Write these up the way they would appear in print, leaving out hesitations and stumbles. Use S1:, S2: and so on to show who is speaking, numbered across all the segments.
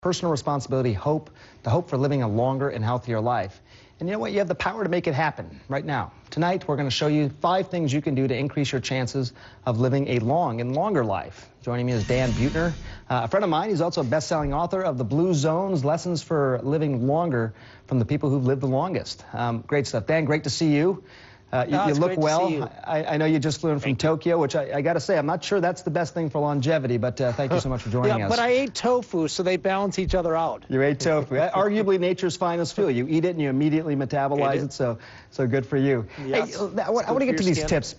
S1: personal responsibility, hope, the hope for living a longer and healthier life. And you know what? You have the power to make it happen right now. Tonight, we're going to show you 5 things you can do to increase your chances of living a long and longer life. Joining me is Dan Buettner, a friend of mine. He's also a best-selling author of The Blue Zones, Lessons for Living Longer from the People Who've Lived the Longest. Great stuff. Dan, great to see you. You look well. I know you just flew in from Tokyo, which I got to say, I'm not sure that's the best thing for longevity, but thank you so much for joining us.
S2: But I ate tofu, so they balance each other out.
S1: You ate tofu. Arguably nature's finest fuel. You eat it and you immediately metabolize it, so good for you.
S2: Yes.
S1: Hey, I want to get to these tips.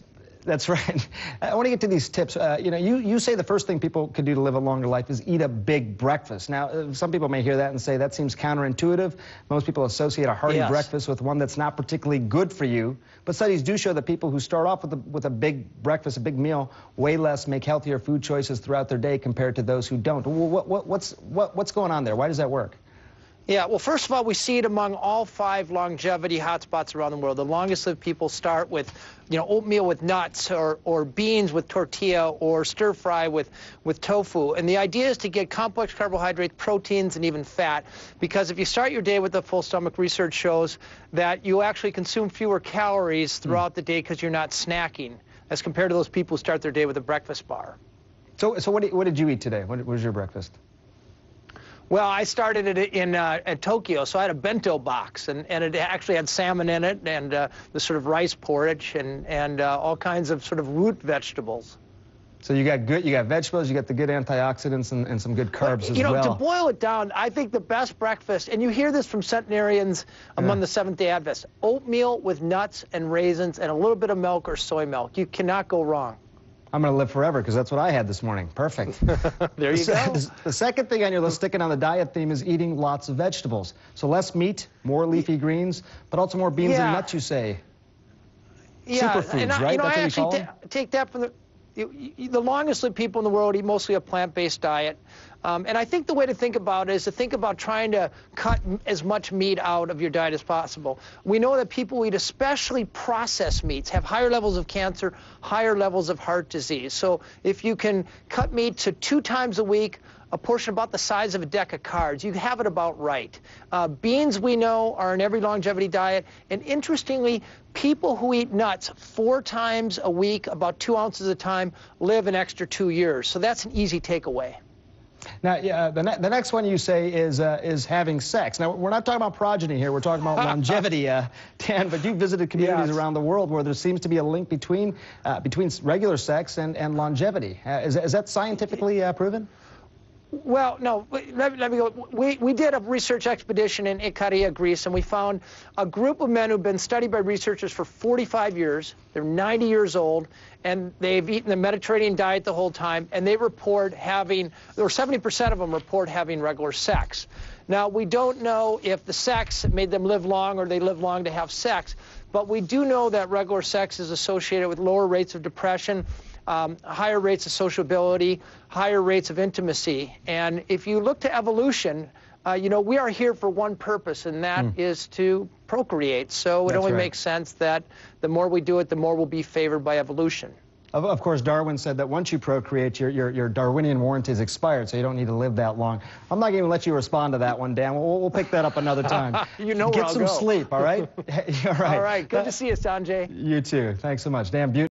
S1: That's right. I want to get to these tips. You say the first thing people could do to live a longer life is eat a big breakfast. Now, some people may hear that and say that seems counterintuitive. Most people associate a hearty breakfast with one that's not particularly good for you. But studies do show that people who start off with a big breakfast, a big meal, way less make healthier food choices throughout their day compared to those who don't. What's going on there? Why does that work?
S2: Yeah, well, first of all, we see it among all 5 longevity hotspots around the world. The longest lived people start with, oatmeal with nuts or beans with tortilla or stir fry with tofu. And the idea is to get complex carbohydrates, proteins, and even fat. Because if you start your day with a full stomach, research shows that you actually consume fewer calories throughout the day because you're not snacking, as compared to those people who start their day with a breakfast bar.
S1: So what did you eat today? What was your breakfast?
S2: Well, I started it at Tokyo, so I had a bento box, and it actually had salmon in it, and the sort of rice porridge, and all kinds of sort of root vegetables. So you got vegetables, you got the good antioxidants, and some good carbs as well. To boil it down, I think the best breakfast, and you hear this from centenarians among the Seventh-day Adventists, oatmeal with nuts and raisins and a little bit of milk or soy milk. You cannot go wrong.
S1: I'm going to live forever because that's what I had this morning. Perfect.
S2: There you go.
S1: The second thing on your list, sticking on the diet theme, is eating lots of vegetables. So less meat, more leafy greens, but also more beans and nuts, you say.
S2: Yeah,
S1: superfoods, right?
S2: I actually take that from the longest lived people in the world eat mostly a plant-based diet. And I think the way to think about it is to think about trying to cut as much meat out of your diet as possible. We know that people who eat especially processed meats have higher levels of cancer, higher levels of heart disease. So if you can cut meat to 2 times a week, a portion about the size of a deck of cards, you have it about right. Beans, we know, are in every longevity diet. And interestingly, people who eat nuts 4 times a week, about 2 ounces at a time, live an extra 2 years. So that's an easy takeaway.
S1: Now, the next one you say is having sex. Now, we're not talking about progeny here. We're talking about longevity, Dan. But you visited communities around the world where there seems to be a link between regular sex and longevity. Is that scientifically proven?
S2: Well, no, let me go. We did a research expedition in Ikaria, Greece, and we found a group of men who've been studied by researchers for 45 years. They're 90 years old, and they've eaten the Mediterranean diet the whole time, and they report having, or 70% of them report having regular sex. Now, we don't know if the sex made them live long or they live long to have sex, but we do know that regular sex is associated with lower rates of depression, higher rates of sociability, higher rates of intimacy. And if you look to evolution, we are here for one purpose, and that is to procreate. So it only makes sense that the more we do it, the more we'll be favored by evolution.
S1: Of course, Darwin said that once you procreate, your Darwinian warranty is expired, so you don't need to live that long. I'm not going to let you respond to that one, Dan. We'll pick that up another time.
S2: Get
S1: some sleep, all right?
S2: All right. All right. Good to see you, Sanjay.
S1: You too. Thanks so much. Dan Buettner.